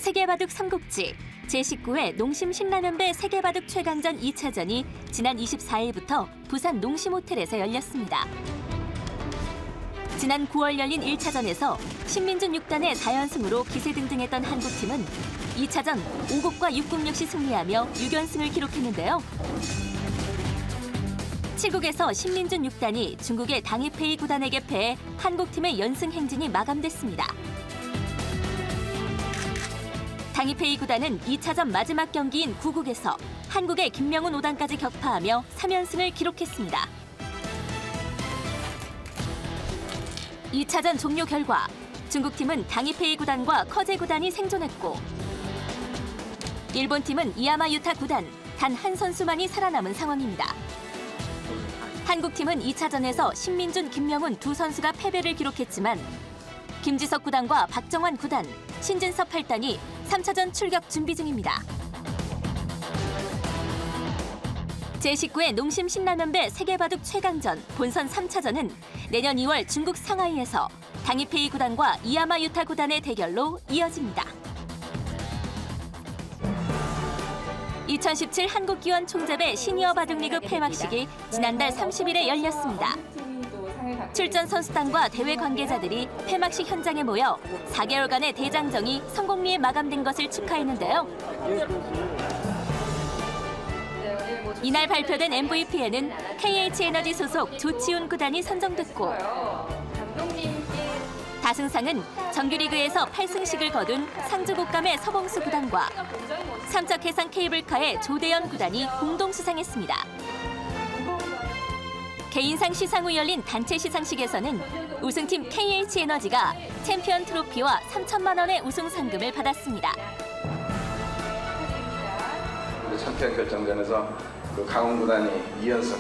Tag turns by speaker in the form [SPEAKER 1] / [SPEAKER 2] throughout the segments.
[SPEAKER 1] 세계바둑 삼국지 제19회 농심 신라면배 세계바둑 최강전 2차전이 지난 24일부터 부산 농심호텔에서 열렸습니다. 지난 9월 열린 1차전에서 신민준 6단의 4연승으로 기세등등했던 한국팀은 2차전 5국과 6국 역시 승리하며 6연승을 기록했는데요. 7국에서 신민준 6단이 중국의 당이페이 구단에게 패해 한국팀의 연승 행진이 마감됐습니다. 당이페이 구단은 2차전 마지막 경기인 9국에서 한국의 김명훈 5단까지 격파하며 3연승을 기록했습니다. 2차전 종료 결과 중국팀은 당이페이 구단과 커제 구단이 생존했고 일본팀은 이야마 유타 구단 단 한 선수만이 살아남은 상황입니다. 한국팀은 2차전에서 신민준, 김명훈 두 선수가 패배를 기록했지만 김지석 구단과 박정환 구단, 신진섭 8단이 3차전 출격 준비 중입니다. 제19회 농심 신라면배 세계바둑 최강전 본선 3차전은 내년 2월 중국 상하이에서 당이페이 구단과 이야마 유타 구단의 대결로 이어집니다. 2017 한국기원 총재배 시니어 바둑리그 폐막식이 지난달 30일에 열렸습니다. 출전 선수단과 대회 관계자들이 폐막식 현장에 모여 4개월간의 대장정이 성공리에 마감된 것을 축하했는데요. 이날 발표된 MVP에는 KH에너지 소속 조치훈 구단이 선정됐고 다승상은 정규리그에서 8승씩을 거둔 상주곡감의 서봉수 구단과 삼척해상 케이블카의 조대현 구단이 공동 수상했습니다. 개인상 시상 후 열린 단체 시상식에서는 우승팀 KH에너지가 챔피언 트로피와 3천만 원의 우승 상금을 받았습니다.
[SPEAKER 2] 챔피언 결정전에서 강원 구단이 2연승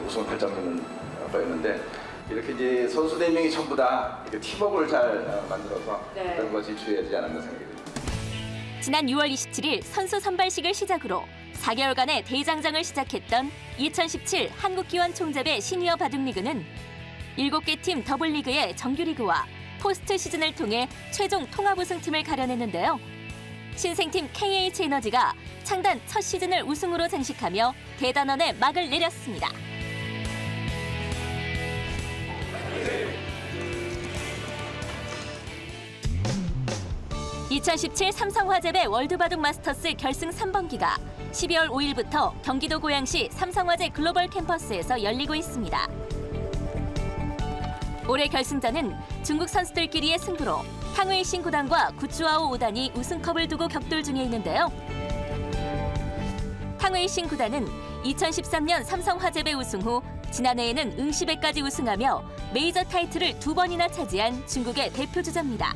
[SPEAKER 2] 우승을 결정짓는 거였는데 이렇게 이제 선수 4명이 전부 다 팀워크를 잘 만들어서 그런 것이 주요하지 않았나 생각이 듭니다.
[SPEAKER 1] 지난 6월 27일 선수 선발식을 시작으로 4개월간의 대장정을 시작했던 2017 한국기원 총재배 시니어 바둑리그는 7개 팀 더블리그의 정규리그와 포스트 시즌을 통해 최종 통합 우승팀을 가려냈는데요. 신생팀 KH에너지가 창단 첫 시즌을 우승으로 장식하며 대단원의 막을 내렸습니다. (2017) 삼성화재배 월드바둑 마스터스 결승 3번기가 12월 5일부터 경기도 고양시 삼성화재 글로벌 캠퍼스에서 열리고 있습니다. 올해 결승전은 중국 선수들끼리의 승부로 탕웨이신 구단과 구추아오 5단이 우승컵을 두고 격돌 중에 있는데요. 탕웨이신 구단은 2013년 삼성화재배 우승 후 지난해에는 응시배까지 우승하며 메이저 타이틀을 2번이나 차지한 중국의 대표 주자입니다.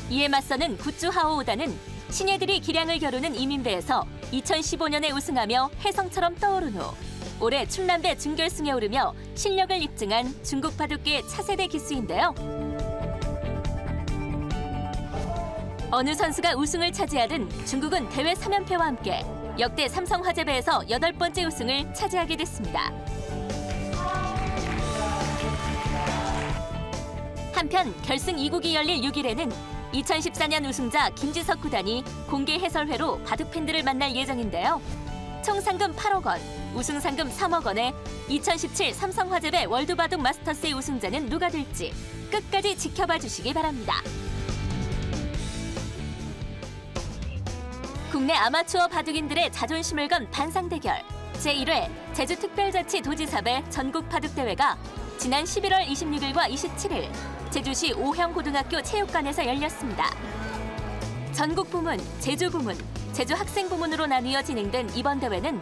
[SPEAKER 1] 이에 맞서는 구추하오 5단은 신예들이 기량을 겨루는 이민배에서 2015년에 우승하며 혜성처럼 떠오른 후 올해 충남배 준결승에 오르며 실력을 입증한 중국 바둑계의 차세대 기수인데요. 어느 선수가 우승을 차지하든 중국은 대회 3연패와 함께 역대 삼성화재배에서 8번째 우승을 차지하게 됐습니다. 한편 결승 2국이 열릴 6일에는 2014년 우승자 김지석 구단이 공개 해설회로 바둑팬들을 만날 예정인데요. 총 상금 8억 원, 우승 상금 3억 원에 2017 삼성화재배 월드바둑 마스터스의 우승자는 누가 될지 끝까지 지켜봐 주시기 바랍니다. 국내 아마추어 바둑인들의 자존심을 건 반상대결 제1회 제주특별자치도지사배 전국바둑대회가 지난 11월 26일과 27일 제주시 오형고등학교 체육관에서 열렸습니다. 전국 부문, 제주 부문, 제주 학생 부문으로 나뉘어 진행된 이번 대회는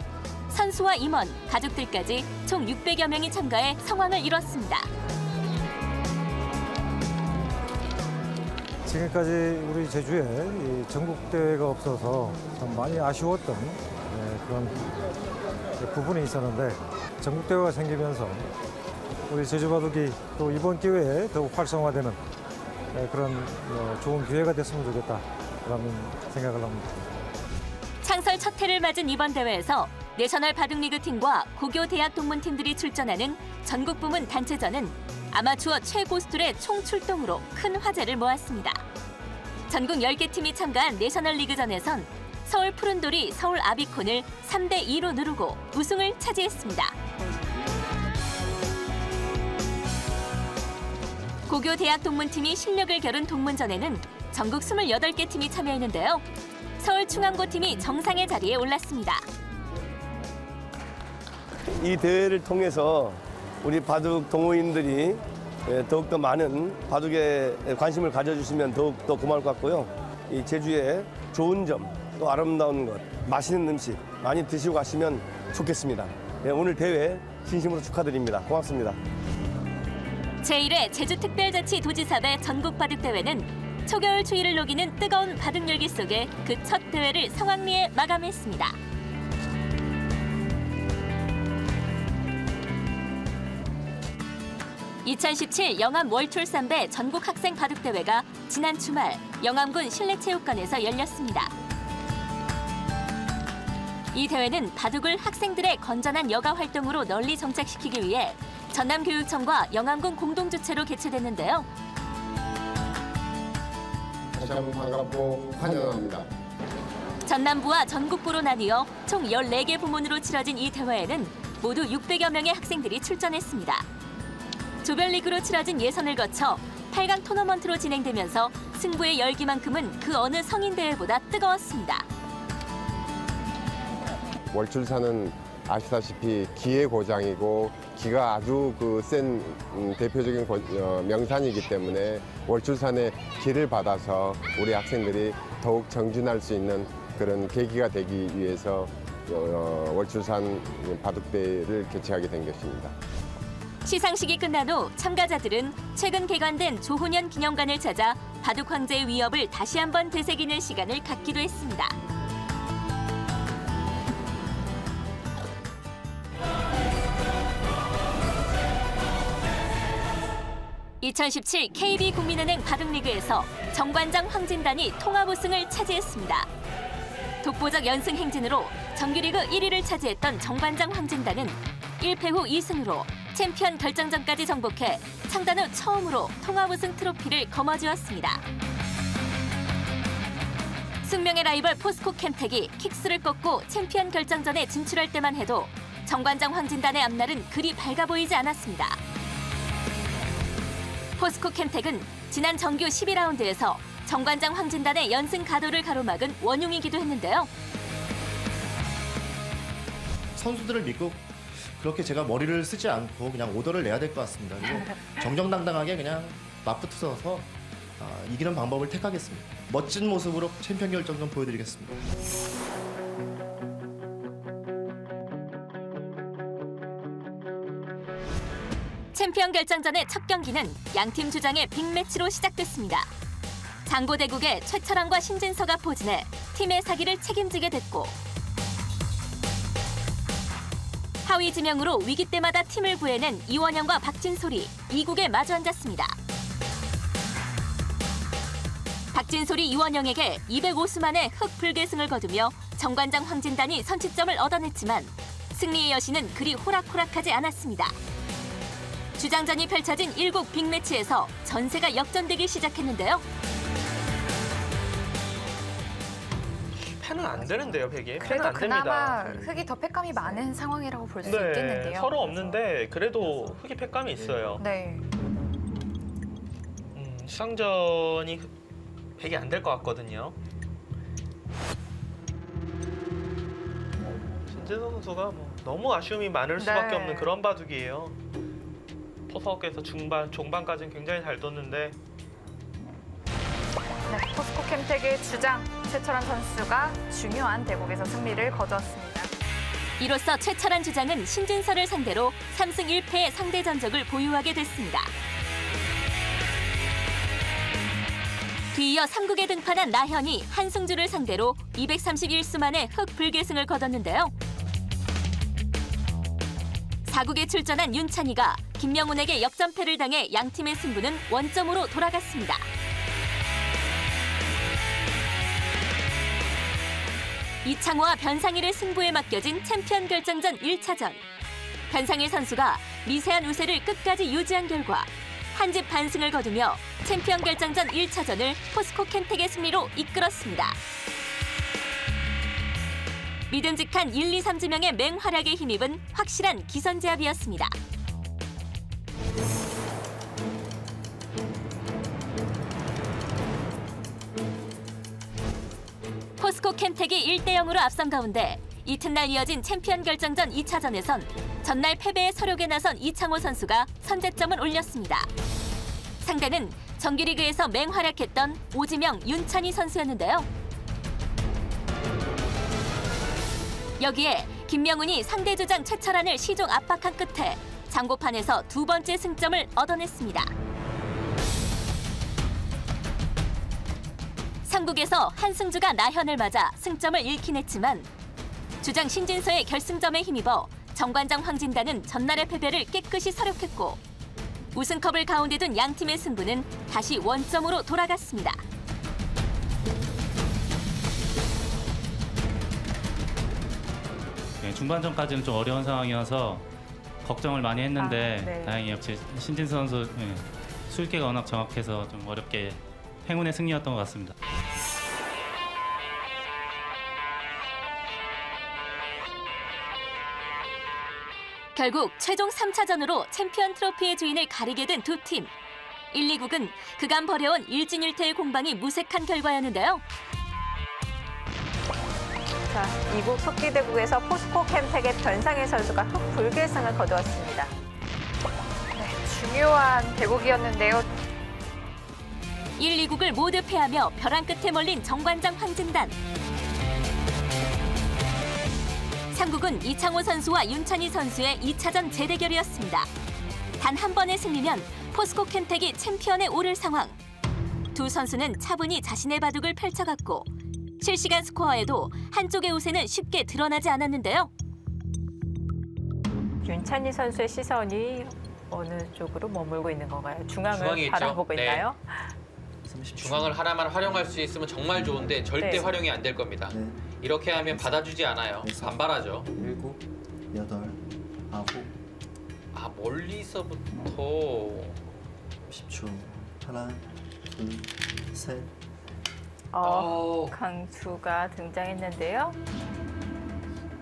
[SPEAKER 1] 선수와 임원, 가족들까지 총 600여 명이 참가해 성황을 이뤘습니다.
[SPEAKER 3] 지금까지 우리 제주에 전국대회가 없어서 참 많이 아쉬웠던 그런 부분이 있었는데 전국대회가 생기면서 우리 제주바둑이 또 이번 기회에 더욱 활성화되는 그런 좋은 기회가 됐으면 좋겠다 그런 생각을 합니다.
[SPEAKER 1] 창설 첫 해를 맞은 이번 대회에서 내셔널 바둑리그 팀과 고교 대학 동문팀들이 출전하는 전국 부문 단체전은 아마추어 최고수들의 총출동으로 큰 화제를 모았습니다. 전국 10개 팀이 참가한 내셔널리그전에선 서울 푸른돌이 서울 아비콘을 3대2로 누르고 우승을 차지했습니다. 고교 대학 동문팀이 실력을 겨룬 동문전에는 전국 28개 팀이 참여했는데요. 서울충암고팀이 정상의 자리에 올랐습니다.
[SPEAKER 4] 이 대회를 통해서 우리 바둑 동호인들이 더욱더 많은 바둑에 관심을 가져주시면 더욱더 고마울 것 같고요. 이 제주의 좋은 점, 또 아름다운 것, 맛있는 음식 많이 드시고 가시면 좋겠습니다. 오늘 대회 진심으로 축하드립니다. 고맙습니다.
[SPEAKER 1] 제1회 제주특별자치도지사배 전국바둑대회는 초겨울 추위를 녹이는 뜨거운 바둑 열기 속에 그 첫 대회를 성황리에 마감했습니다. (2017) 영암 월출산배 전국학생바둑대회가 지난 주말 영암군 실내체육관에서 열렸습니다. 이 대회는 바둑을 학생들의 건전한 여가 활동으로 널리 정착시키기 위해 전남교육청과 영암군 공동주최로 개최됐는데요.
[SPEAKER 5] 다시 한번 반갑고 환영합니다.
[SPEAKER 1] 전남부와 전국부로 나뉘어 총 14개 부문으로 치러진 이 대회에는 모두 600여 명의 학생들이 출전했습니다. 조별리그로 치러진 예선을 거쳐 8강 토너먼트로 진행되면서 승부의 열기만큼은 그 어느 성인대회보다 뜨거웠습니다.
[SPEAKER 5] 월출산은 아시다시피 기의 고장이고 기가 아주 센 대표적인 명산이기 때문에 월출산의 기를 받아서 우리 학생들이 더욱 정진할 수 있는 그런 계기가 되기 위해서 월출산 바둑대회를 개최하게 된 것입니다.
[SPEAKER 1] 시상식이 끝난 후 참가자들은 최근 개관된 조훈현 기념관을 찾아 바둑 황제의 위협을 다시 한번 되새기는 시간을 갖기도 했습니다. (2017) KB국민은행 바둑리그에서 정관장 황진단이 통합 우승을 차지했습니다. 독보적 연승 행진으로 정규리그 1위를 차지했던 정관장 황진단은 1패 후 2승으로 챔피언 결정전까지 정복해 창단 후 처음으로 통합 우승 트로피를 거머쥐었습니다. 숙명의 라이벌 포스코 캠텍이 킥스를 꺾고 챔피언 결정전에 진출할 때만 해도 정관장 황진단의 앞날은 그리 밝아 보이지 않았습니다. 포스코 캠텍은 지난 정규 12라운드에서 정관장 황진단의 연승 가도를 가로막은 원흉이기도 했는데요.
[SPEAKER 6] 선수들을 믿고 그렇게 제가 머리를 쓰지 않고 그냥 오더를 내야 될 것 같습니다. 그리고 정정당당하게 그냥 맞붙어서 이기는 방법을 택하겠습니다. 멋진 모습으로 챔피언 결정전 보여드리겠습니다.
[SPEAKER 1] 챔피언 결정전의 첫 경기는 양팀 주장의 빅매치로 시작됐습니다. 장고대국의 최철환과 신진서가 포진해 팀의 사기를 책임지게 됐고 하위 지명으로 위기 때마다 팀을 구해낸 이원영과 박진솔이 2국에 마주 앉았습니다. 박진솔이 이원영에게 205수 만에 흑불계승을 거두며 정관장 황진단이 선취점을 얻어냈지만 승리의 여신은 그리 호락호락하지 않았습니다. 주장전이 펼쳐진 1국 빅매치에서 전세가 역전되기 시작했는데요.
[SPEAKER 7] 패는 안 되는데요, 백이.
[SPEAKER 8] 그래도
[SPEAKER 7] 안
[SPEAKER 8] 그나마
[SPEAKER 7] 됩니다.
[SPEAKER 8] 흑이 더 패감이 많은 상황이라고 볼 수
[SPEAKER 7] 네,
[SPEAKER 8] 있겠는데요.
[SPEAKER 7] 서로 없는데 그래도 흑이 패감이 있어요.
[SPEAKER 8] 네.
[SPEAKER 7] 시상전이 백이 안 될 것 같거든요. 신진서 선수가 너무 아쉬움이 많을 수밖에 없는 그런 바둑이에요. 포석에서 종반까지는 굉장히 잘 뒀는데
[SPEAKER 8] 네, 포스코 캠텍의 주장 최철환 선수가 중요한 대국에서 승리를 거두었습니다.
[SPEAKER 1] 이로써 최철환 주장은 신진서를 상대로 3승 1패의 상대 전적을 보유하게 됐습니다. 뒤이어 3국에 등판한 나현이 한승주를 상대로 231수 만에 흑불계승을 거뒀는데요. 4국에 출전한 윤찬희가 김명훈에게 역전패를 당해 양팀의 승부는 원점으로 돌아갔습니다. 이창호와 변상일의 승부에 맡겨진 챔피언 결정전 1차전. 변상일 선수가 미세한 우세를 끝까지 유지한 결과 한 집 반승을 거두며 챔피언 결정전 1차전을 포스코 캠텍의 승리로 이끌었습니다. 믿음직한 1, 2, 3지명의 맹활약에 힘입은 확실한 기선제압이었습니다. 포스코 캠텍이 1대 0으로 앞선 가운데 이튿날 이어진 챔피언 결정전 2차전에선 전날 패배의 서력에 나선 이창호 선수가 선제점을 올렸습니다. 상대는 정규리그에서 맹활약했던 오지명, 윤찬희 선수였는데요. 여기에 김명훈이 상대 주장 최철환을 시종 압박한 끝에 장고판에서 두 번째 승점을 얻어냈습니다. 상국에서 한승주가 나현을 맞아 승점을 잃긴 했지만 주장 신진서의 결승점에 힘입어 정관장 황진단은 전날의 패배를 깨끗이 서력했고 우승컵을 가운데 둔 양팀의 승부는 다시 원점으로 돌아갔습니다.
[SPEAKER 9] 중반전까지는 좀 어려운 상황이어서 걱정을 많이 했는데
[SPEAKER 8] 네.
[SPEAKER 9] 다행히 역시 신진서 선수 수익계가 워낙 정확해서 좀 어렵게 행운의 승리였던 것 같습니다.
[SPEAKER 1] 결국 최종 3차전으로 챔피언 트로피의 주인을 가리게 된 두 팀. 1, 2국은 그간 벌여온 1진 1퇴의 공방이 무색한 결과였는데요.
[SPEAKER 10] 자, 2국 속기대국에서 포스코 캠텍의 변상일 선수가 흑불결승을 거두었습니다.
[SPEAKER 8] 네, 중요한 대국이었는데요.
[SPEAKER 1] 1, 2국을 모두 패하며 벼랑 끝에 몰린 정관장 황진단. 3국은 이창호 선수와 윤찬희 선수의 2차전 재대결이었습니다. 단 한 번의 승리면 포스코 캠텍이 챔피언에 오를 상황. 두 선수는 차분히 자신의 바둑을 펼쳐갔고 실시간 스코어에도 한쪽의 우세는 쉽게 드러나지 않았는데요.
[SPEAKER 10] 윤찬희 선수의 시선이 어느 쪽으로 머물고 있는 건가요? 중앙을
[SPEAKER 11] 중앙에
[SPEAKER 10] 바라보고
[SPEAKER 11] 있죠.
[SPEAKER 10] 있나요?
[SPEAKER 11] 중앙을 하나만 활용할 수 있으면 정말 좋은데 절대
[SPEAKER 10] 네.
[SPEAKER 11] 활용이 안 될 겁니다.
[SPEAKER 12] 네.
[SPEAKER 11] 이렇게 하면 받아주지 않아요. 반발하죠.
[SPEAKER 12] 7, 8, 9.
[SPEAKER 11] 아, 멀리서부터
[SPEAKER 12] 10초. 하나, 둘, 셋.
[SPEAKER 10] 강투가 등장했는데요.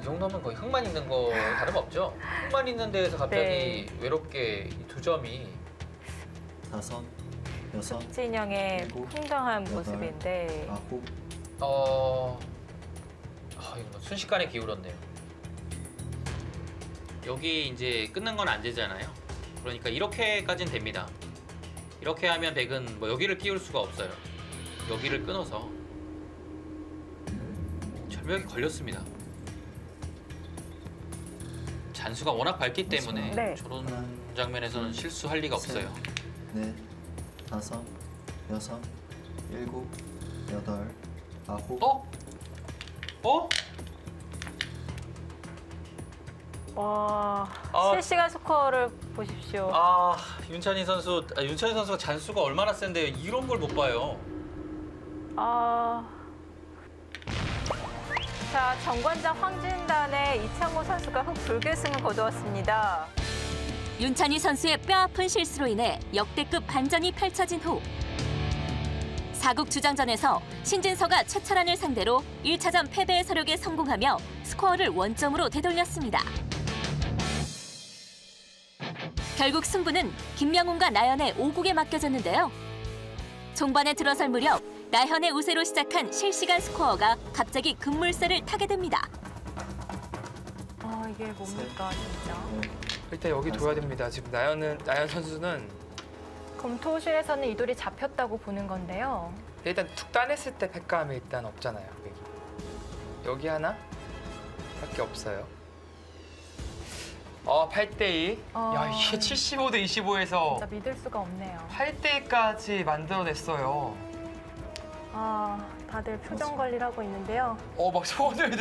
[SPEAKER 11] 이 정도면 거의 흙만 있는 거 다름없죠. 흙만 있는 데에서 갑자기 외롭게 이 두 점이
[SPEAKER 12] 5, 6.
[SPEAKER 10] 진영의
[SPEAKER 12] 일곱,
[SPEAKER 10] 풍성한
[SPEAKER 12] 여덟,
[SPEAKER 10] 모습인데
[SPEAKER 12] 9.
[SPEAKER 11] 이거 순식간에 기울었네요. 여기 이제 끊는 건 안 되잖아요. 그러니까 이렇게까지는 됩니다. 이렇게 하면 백은 뭐 여기를 끼울 수가 없어요. 여기를 끊어서 절묘하게 걸렸습니다. 잔수가 워낙 밝기 때문에
[SPEAKER 10] 네.
[SPEAKER 11] 저런 장면에서는 실수할 리가 없어요.
[SPEAKER 12] 4, 5, 6, 7, 8, 9.
[SPEAKER 10] 와, 실시간 스코어를 보십시오.
[SPEAKER 11] 윤찬희 선수가 잔수가 얼마나 센데 이런 걸 못 봐요.
[SPEAKER 10] 자, 정관장 황진단의 이창호 선수가 흑불결승을 거두었습니다.
[SPEAKER 1] 윤찬희 선수의 뼈아픈 실수로 인해 역대급 반전이 펼쳐진 후 4국 주장전에서 신진서가 최철환을 상대로 1차전 패배의 서력에 성공하며 스코어를 원점으로 되돌렸습니다. 결국 승부는 김명훈과 나현의 5국에 맡겨졌는데요. 종반에 들어설 무렵 나현의 우세로 시작한 실시간 스코어가 갑자기 급물살을 타게 됩니다.
[SPEAKER 10] 이게 뭡니까 진짜.
[SPEAKER 13] 일단 여기 둬야 됩니다. 지금 나연 선수는
[SPEAKER 8] 검토실에서는 이 돌이 잡혔다고 보는 건데요.
[SPEAKER 13] 일단 툭 따냈을 때 백감이 일단 없잖아요. 여기 하나 밖에 없어요. 8대2. 야, 이게 75대 25에서
[SPEAKER 8] 진짜 믿을 수가 없네요.
[SPEAKER 13] 8대2까지 만들어냈어요.
[SPEAKER 8] 다들 표정 관리를 하고 있는데요.
[SPEAKER 13] 막 손을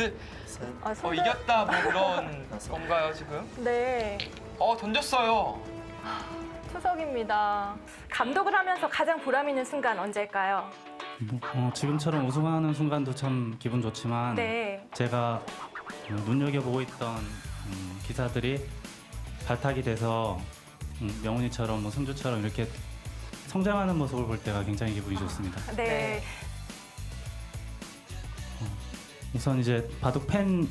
[SPEAKER 13] 이겼다 뭐 그런 건가요 지금?
[SPEAKER 8] 네.
[SPEAKER 13] 던졌어요.
[SPEAKER 8] 투석입니다. 감독을 하면서 가장 보람 있는 순간 언제일까요?
[SPEAKER 9] 지금처럼 우승하는 순간도 참 기분 좋지만
[SPEAKER 8] 네.
[SPEAKER 9] 제가 눈여겨보고 있던 기사들이 발탁이 돼서 명훈이처럼 뭐 승주처럼 이렇게 성장하는 모습을 볼 때가 굉장히 기분이 좋습니다.
[SPEAKER 8] 네.
[SPEAKER 9] 우선 이제 바둑 팬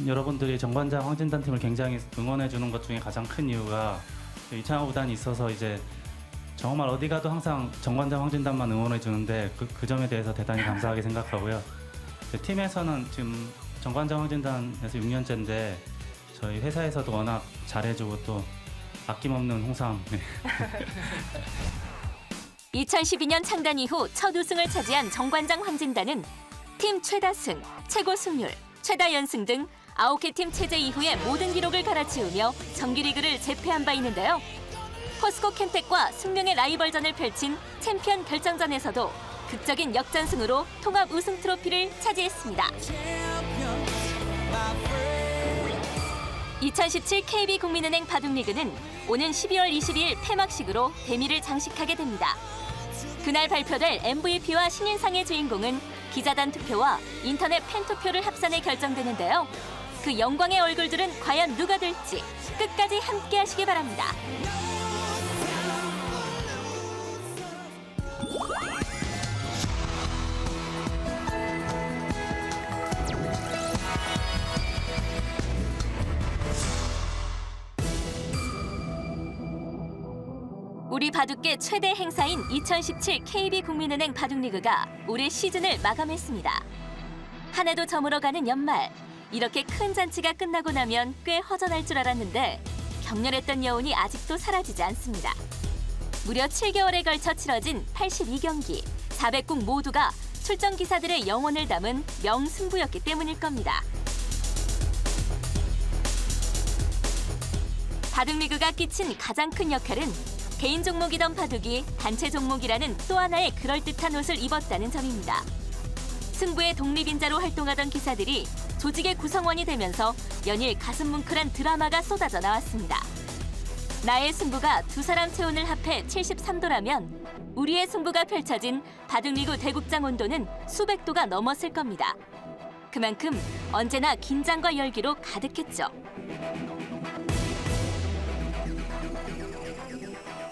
[SPEAKER 9] 여러분들이 정관장 황진단 팀을 굉장히 응원해 주는 것 중에 가장 큰 이유가 이창호 구단이 있어서 이제 정말 어디 가도 항상 정관장 황진단만 응원해 주는데 그 점에 대해서 대단히 감사하게 생각하고요. 팀에서는 지금 정관장 황진단에서 6년째인데 저희 회사에서도 워낙 잘해주고 또 아낌없는 홍삼.
[SPEAKER 1] 2012년 창단 이후 첫 우승을 차지한 정관장 황진단은 팀 최다 승, 최고 승률, 최다 연승 등 9개 팀 체제 이후의 모든 기록을 갈아치우며 정규리그를 제패한 바 있는데요. 포스코 캠텍과 숙명의 라이벌전을 펼친 챔피언 결정전에서도 극적인 역전승으로 통합 우승 트로피를 차지했습니다. 2017 KB국민은행 바둑리그는 오는 12월 22일 폐막식으로 대미를 장식하게 됩니다. 그날 발표될 MVP와 신인상의 주인공은 기자단 투표와 인터넷 팬 투표를 합산해 결정되는데요. 그 영광의 얼굴들은 과연 누가 될지 끝까지 함께 하시기 바랍니다. 우리 바둑계 최대 행사인 2017 KB국민은행 바둑리그가 올해 시즌을 마감했습니다. 한 해도 저물어가는 연말, 이렇게 큰 잔치가 끝나고 나면 꽤 허전할 줄 알았는데 격렬했던 여운이 아직도 사라지지 않습니다. 무려 7개월에 걸쳐 치러진 82경기, 400국 모두가 출전 기사들의 영혼을 담은 명승부였기 때문일 겁니다. 바둑리그가 끼친 가장 큰 역할은 개인 종목이던 바둑이 단체 종목이라는 또 하나의 그럴듯한 옷을 입었다는 점입니다. 승부의 독립인자로 활동하던 기사들이 조직의 구성원이 되면서 연일 가슴 뭉클한 드라마가 쏟아져 나왔습니다. 나의 승부가 두 사람 체온을 합해 73도라면 우리의 승부가 펼쳐진 바둑리그 대국장 온도는 수백 도가 넘었을 겁니다. 그만큼 언제나 긴장과 열기로 가득했죠.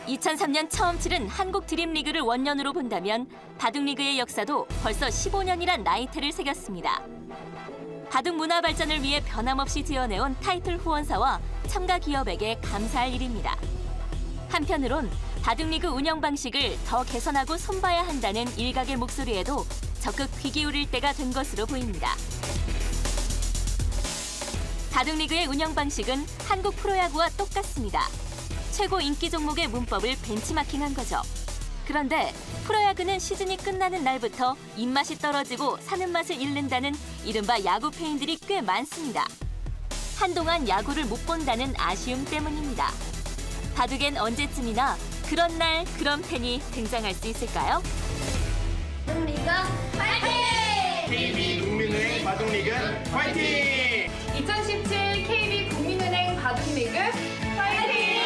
[SPEAKER 1] 2003년 처음 치른 한국 드림리그를 원년으로 본다면 바둑리그의 역사도 벌써 15년이란 나이테를 새겼습니다. 바둑 문화 발전을 위해 변함없이 지어내온 타이틀 후원사와 참가 기업에게 감사할 일입니다. 한편으론 바둑리그 운영 방식을 더 개선하고 손봐야 한다는 일각의 목소리에도 적극 귀 기울일 때가 된 것으로 보입니다. 바둑리그의 운영 방식은 한국 프로야구와 똑같습니다. 최고 인기 종목의 문법을 벤치마킹한 거죠. 그런데 프로야구는 시즌이 끝나는 날부터 입맛이 떨어지고 사는 맛을 잃는다는 이른바 야구 팬들이 꽤 많습니다. 한동안 야구를 못 본다는 아쉬움 때문입니다. 바둑엔 언제쯤이나 그런 날 그런 팬이 등장할 수 있을까요?
[SPEAKER 14] 바둑리그 화이팅!
[SPEAKER 15] KB국민은행 바둑리그 화이팅!
[SPEAKER 14] 2017 KB국민은행 바둑리그 화이팅!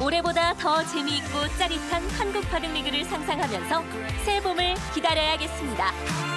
[SPEAKER 1] 올해보다 더 재미있고 짜릿한 한국 바둑리그를 상상하면서 새 봄을 기다려야겠습니다.